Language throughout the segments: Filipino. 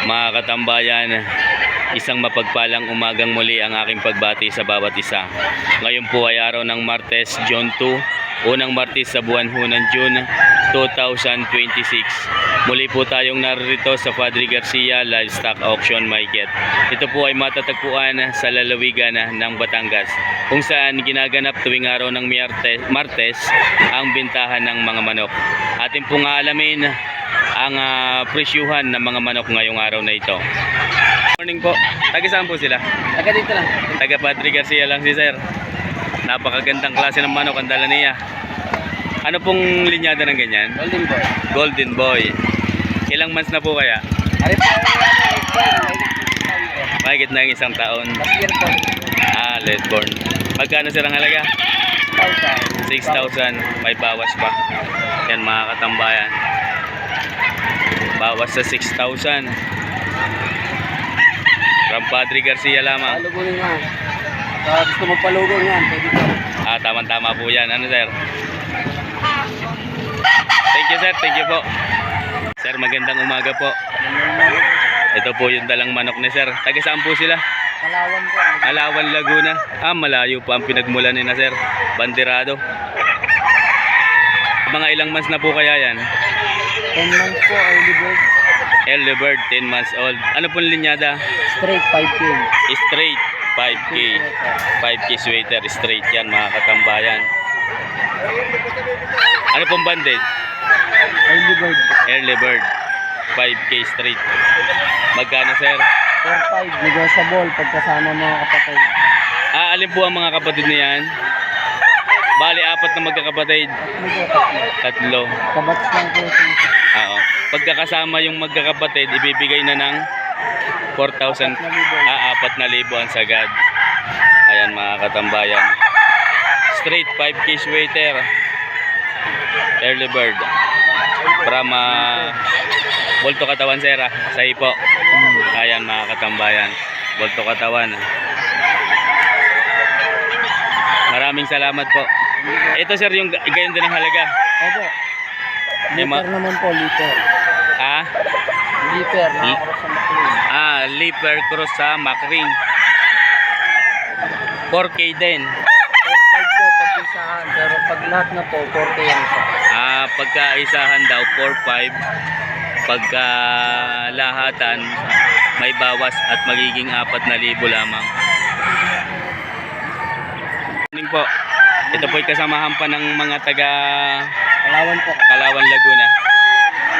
Mga katambayan, isang mapagpalang umagang muli ang aking pagbati sa bawat isa. Ngayon po ay araw ng Martes, June 2, unang Martes sa buwan ho ng June 2026. Muli po tayong narito sa Padre Garcia Livestock Auction Market. Ito po ay matatagpuan sa lalawigan ng Batangas, kung saan ginaganap tuwing araw ng Martes ang bintahan ng mga manok. Atin pong aalamin ang presyuhan ng mga manok ngayong araw na ito. Morning po. Taga saan po sila? Taga dito lang. Taga Padre Garcia lang si sir. Napakagandang klase ng manok ang dala niya. Ano pong linyada ng ganyan? Golden boy. Golden boy. Ilang months na po kaya? Ari po Mahigit na yung isang taon. last year po. Late born. Magkano sir ang halaga? 6,000. May bawas pa. Yan mga katambayan. Bawas sa 6,000. From Padre Garcia lamang. Palugunin nga. Gusto magpalugong yan. Pwede po. Tama-tama po yan. Ano sir? Thank you sir. Thank you po. Sir, magandang umaga po. Ito po yung dalang manok ni sir. Taga saan po sila? Palawan po. Alawan, Laguna. Malayo po ang pinagmulan ni na sir. Banderado. Mga ilang months na po kaya yan? 10 months po. Early bird. Early bird, 10 months old. Ano pong linyada? Straight 5K. Straight, 5K. 5K sweater, straight yan mga katambayan. Ano pong banded? Early bird. Early bird, 5K straight. Magkano sir? 4-5. Negotiable pagkasama mga kapatid. Alin po ang mga kapatid niyan? Bali, 4 na magkakapatid. Tatlo. Kabats lang po ito. Oo. Pagkakasama yung magkakapatid, ibibigay na ng 4,000. 4,000 ang sagad. Ayan mga katambayan. Straight 5K sweater. Early bird. From Bolto Katawan Sera. Sa Ipo. Ayan mga katambayan. Bolto Katawan. Maraming salamat po. Ito sir, yung gayon din ang halaga. Opo. Lipper naman po, lipper. Lipper, nakakarap sa McLean. Lipper cross sa Macring. 4K din. 4-5 po pag isahan, pero pag lahat na po, 4K yan isa. Pagka isahan daw, 4-5. Pagka lahatan, may bawas at magiging 4,000 lamang. Morning po. Ito po ay kasamahan pa ng mga taga Palawan po. Kalawan, Laguna.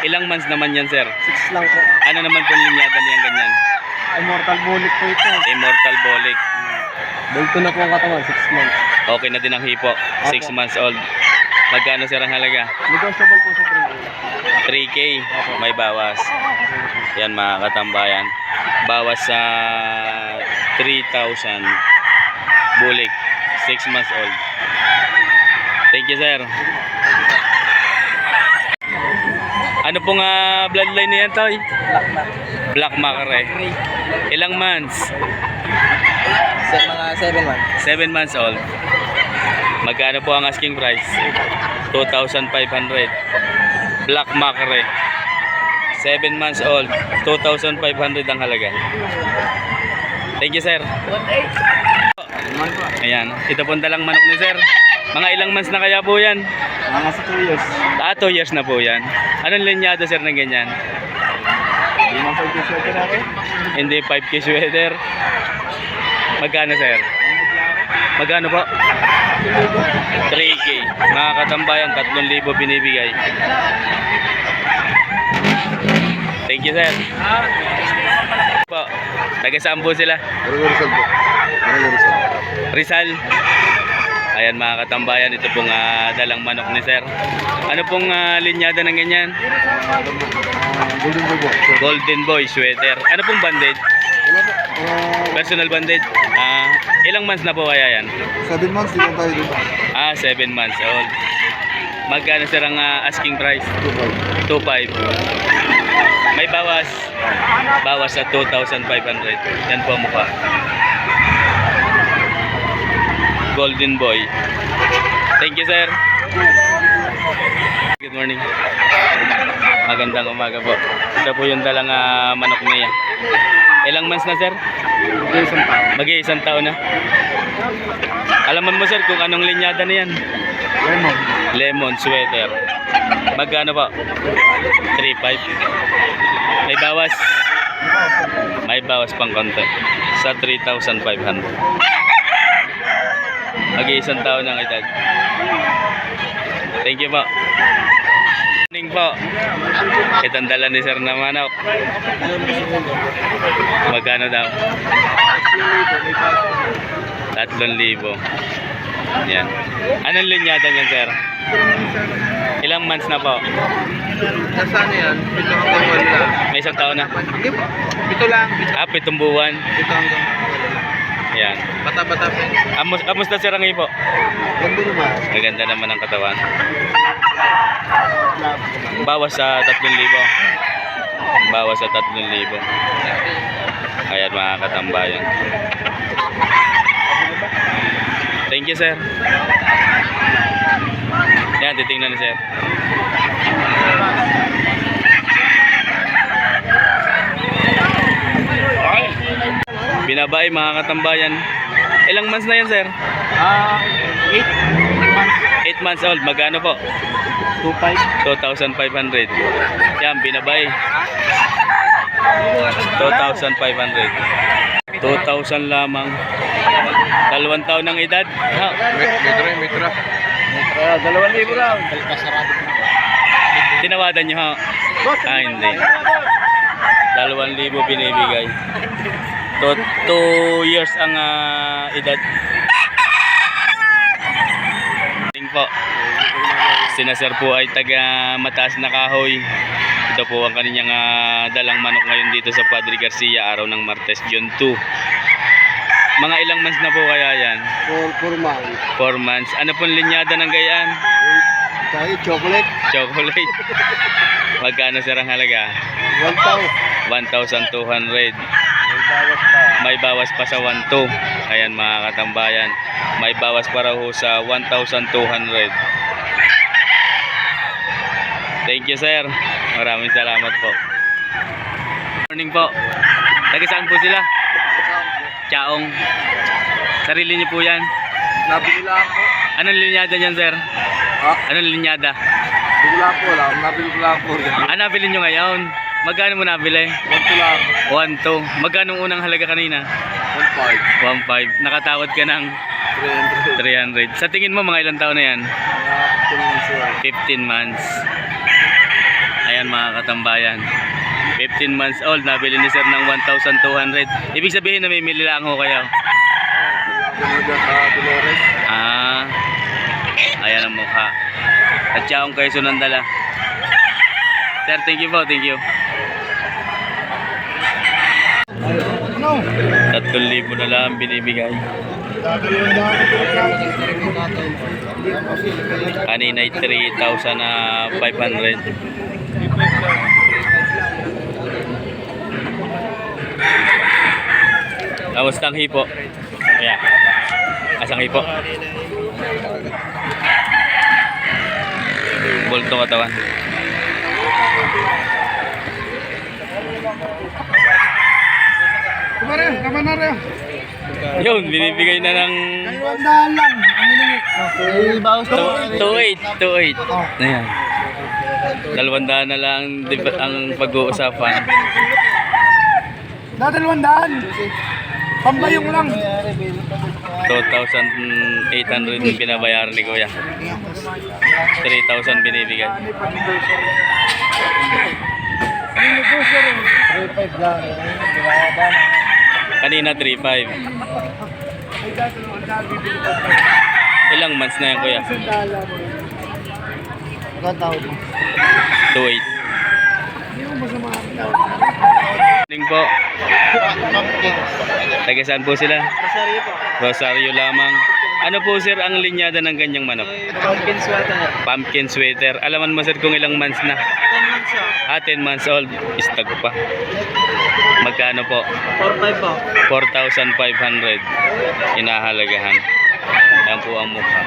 Ilang months naman yan sir? 6 lang po. Ano naman po linyada niyang ganyan? Immortal bulik po ito. Immortal Bolic. Bulto na po ang katawan, 6 months. Okay na din ang hipo. 6 months old. Magkano sir ang halaga? Negotiable po sa 3K. 3K. May bawas. Yan mga katambayan. Bawas sa 3,000. Bulik. 6 months old. Thank you sir. Ano pong bloodline niyan toy? Black Macre. Ilang months? Mga 7 months. 7 months old. Magkano po ang asking price? 2,500. Black Macre. 7 months old. 2,500 ang halaga. Thank you sir. 1.8. Ayan. Ito po dalang manok ni sir. Mga ilang months na kaya po yan? Mga sa 2 years. 2 years na po yan. Anong linyado sir ng ganyan? Hindi mga 5K sweater ako. Hindi 5K sweater. Magkano sir? Magkano po? 3K. Mga katambayan, 3,000 binibigay. Thank you sir. Po. Taga saan po sila? Rizal. Ayan mga katambayan, ito pong dalang manok ni sir. Ano pong linyada ng ganyan? Golden boy po. Golden boy sweater. Ano pong banded? Personal banded. Ilang months na po kaya yan? 7 months, hindi tayo dito. 7 months old. Magkano sir ang asking price? 2,500. May bawas. Bawas sa 2,500. Yan po ang mukha. Golden boy. Thank you sir. Good morning. Magandang umaga po. Ito po yung dalang manok niya. Ilang months na, sir? Hindi isang tao. Mag-iisang taon na. Alaman mo, sir, kung anong linyada na yan. Lemon. Lemon sweater. Magkano po? 3.5. May bawas. May bawas pang konti. Sa 3,500. Mag-iisang taon ng edad. Thank you po. Morning po. Itong dala ni sir na manok. Magkano daw? 3,000. Yan. Anong linyada niyan, sir? Ilang months na po? Nasaan yan? Pito hanggang wala. May isang taon na. Hindi po. Pito lang. 7 buwan. Pito hanggang wala. Yan. Bata-bata po. Kamusta sir ang ipo? Ganda naman. Maganda naman ang katawan. Bawas sa 3,000. Bawas sa 3,000. Ayan mga katambayan. Thank you, sir. Yan, titingnan na, sir. Binabay mga katambayan. Ilang months na yan, sir? 8 8 months old. Magkano po? 2.5. 2,500. Yan, binabay. 2,500. 2,000 lamang. 2 taon ng edad. Ha? Metro. 2,000 lang. Tinawadan nyo, ha? Hindi. 2,000 binibigay. 2 years ang edad. Tingin po. Sinasir po ay taga Mataas na Kahoy. Ito po ang kanyang dalang manok ngayon dito sa Padre Garcia, araw ng Martes, June 2. Mga ilang months na po kaya yan? 4 months. 4 months. Ano pong linyada ng gayaan? Tayo, chocolate. Chocolate. Magkano sir ang halaga? 1,000. 1,200. May bawas pa. May bawas pa sa 1,200. Ayan mga katambayan. May bawas pa raw ho sa 1,200. Thank you, sir. Maraming salamat po. Morning po. Taga saan po sila? Chaong. Sarili niyo po yan. Nabili lang po. Anong linyada niyan, sir? Ha? Anong linyada? Bili lang po lang. Nabili ko lang po. Nabili niyo ngayon? Magkano mo nabili? 1,2 lang. 1,200. Magkano ang unang halaga kanina? 1,500. 1,500. Nakatawad ka ng 300. 300. Sa tingin mo, mga ilang taon na yan? 15 15 months. months. Ayan mga katambayan. 15 months old. Nabili ni sir ng 1,200. Ibig sabihin na may mili lang ho kayo. Dolores. Ayan ang mukha. At siya ang kayo sunandala. Sir, thank you po. Thank you. No. 3,000 na lang binibigay. Kanina ay 3,500. Kamusta ang hipo? Ayan. Asang hipo? Bulto katawan. Kaman na rin. Yun, binibigay na ng 200 lang. Ang hiningi. Okay. Bawas 2,800. Ayan. 200 na lang ang pag-uusapan. Dati 200. Pambayong lang. 2,800 yung binabayaran ni Kuya. 3,000 binibigay. 3,500 lang. Kanina 3,500. Ilang months na yan, Kuya? $1,000. 2,800. Morning po. Taga saan po sila? Rosario po. Rosario lamang. Ano po sir ang linyada ng ganyang manok? Pumpkin sweater. Pumpkin sweater. Alaman mo sir kung ilang months na? 10 months po. 10 months old. Istag pa. Magkano po? 4,500 po. 4,500. Inahalagahan. Yan po ang mukha.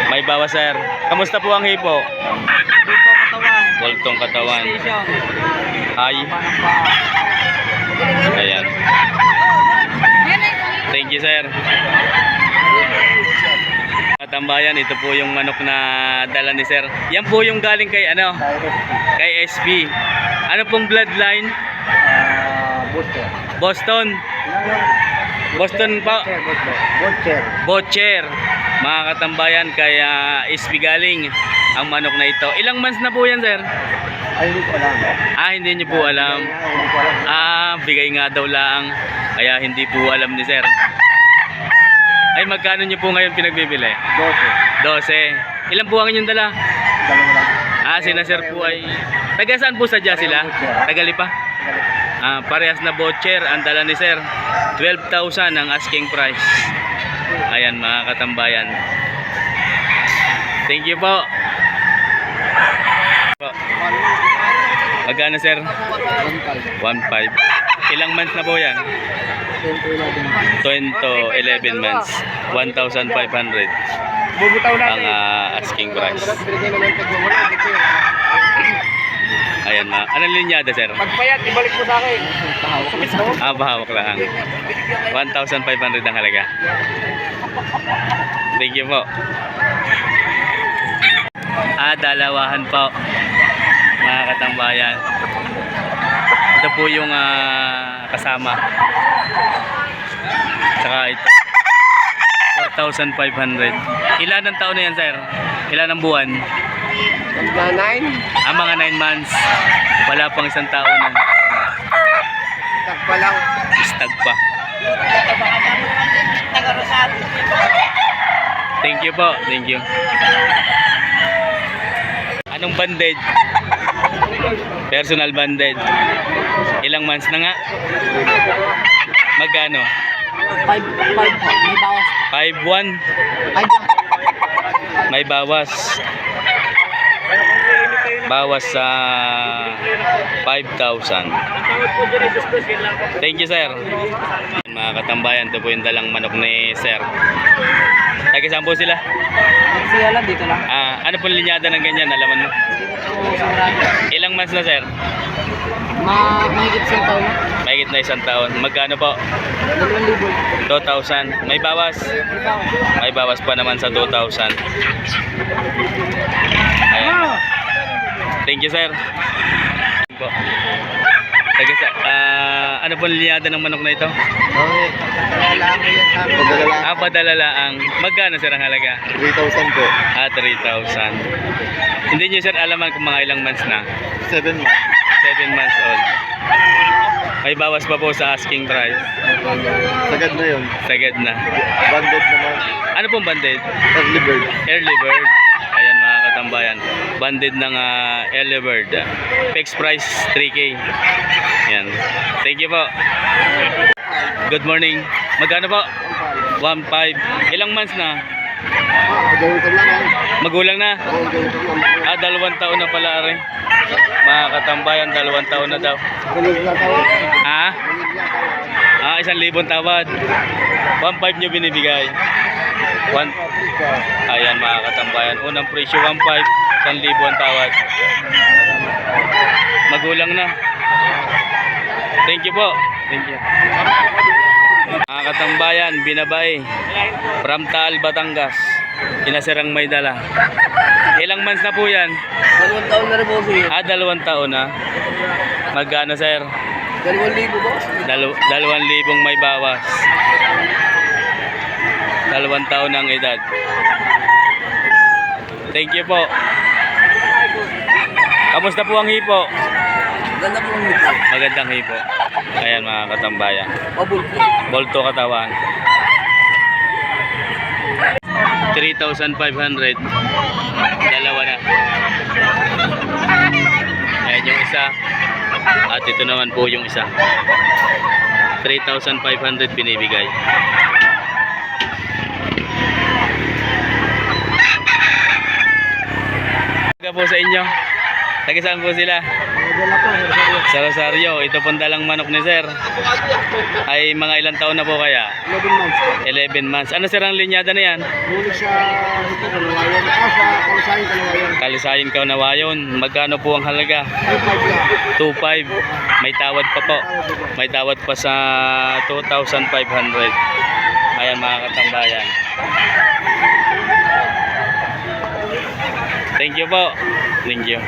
May bawas sir. Kamusta po ang hipo? Dito katawan. Volto bultong katawan. Ay, ayan. Thank you, sir. Katambayan, ito po yung manok na dala ni sir. Yan po yung galing kay ano? Kay SB. Ano pong bloodline? Butcher. Boston. Boston pa. Butcher. Butcher. Mga katambayan, kay SB galing ang manok na ito. Ilang months na po yan, sir? Ay, hindi ko alam. Hindi nyo po alam. Hindi ko alam. Bigay nga daw lang. Kaya hindi po alam ni sir. Ay, magkano nyo po ngayon pinagbibili? 12. Ilan po ang inyong dala? Dalawa lang. Sina sir po ay... Taga saan po sadya sila? Tagali pa? Parehas na butcher ang dala ni sir. 12,000 ang asking price. Ayan mga katambayan. Thank you po. Magkano sir? 1.5. Ilang months na po yan? 10 to 11 months. 1,500 Bubutaw ang asking price. Ayan mga. Anong linyada sir? Pagpayat, ibalik mo sa akin. Bahawak lang. 1,500 ang halaga. Thank you po. Dalawahan po. Mga katambayan. Ito po yung kasama. Saka ito. 4,500. Ilan ang taon na yan, sir? Ilan ang buwan? Mga 9. Mga 9 months. Wala pang isang taon na. Tag pa lang. Stag pa. Thank you po. Thank you. Anong bandage? Personal bandage. Ilang months na nga? Magkano? 5 may bawas. 5,1. 5 May bawas. Bawas sa 5,000. Thank you, sir. Mga katambayan, ito po yung dalang manok ni sir. Taga saan po sila? Siya lang dito lang. Ano po linyada ng ganyan? Alaman mo? Ilang months na, sir? Mahigit sa taon na. Mahigit na isang taon. Magkano po? 2,000. 2,000. May bawas? May bawas pa naman sa 2,000. Ayan. Thank you, sir. Po. Ano po linyada ng manok na ito? Okay. Padala mo yan sa amin. Padala laang. Magkano, sir, ang halaga? 3,000 po. 3,000. Hindi nyo, sir, alaman kung mga ilang months na? 7 months. 7 months old. May bawas pa po sa asking price. Sagad na yun. Sagad na. Banded naman. Ano pong banded? Early bird. Early bird. Ayan mga katambayan. Banded ng early bird. Fixed price 3K. Ayan. Thank you po. Good morning. Magkano po? 1.5. Ilang months na? Ganito lang yan. Magulang na? Ganito lang. 2 taon na pala rin. Mga katambayan, 2 taon na daw. Ganito lang tawag. Ha? Ganito lang tawag. 1,000 tawad. 1.5 nyo binibigay. Ayan mga katambayan. Unang presyo 1.5. 1,000 ang tawad. Magulang na. Thank you po. Thank you. Mga katambayan, binabay. From Taal, Batangas. Kinasirang may dala. Ilang months na po yan? 2 taon na rin po siya. 2 taon na. Magkano, sir? 2,000 po. 2,000 may bawas. 2 taon ang edad. Thank you po. Kamusta po ang hipo? Ganda po ang nito. Magandang hipo. Ayan mga katambayan. Pabulto. Bolto katawan. 3,500. Dalawa na. Ayan yung isa. At ito naman po yung isa. 3,500 binibigay. Taga po sa inyo. Taga saan po sila? dala po, Rosario. Sa Rosario, ito pong dalang manok ni sir. Ay mga ilang taon na po kaya? 11 months po. 11 months. Ano sir ang linyada na yan? Huli sa ito, Kalawayan. Sa Kalasahin, Kalawayan. Kalisayin Kaunawayon. Magkano po ang halaga? 2.5 lang. 2.5. May tawad pa po. May tawad pa sa 2,500. Ayan mga katambayan. Thank you po. Thank you.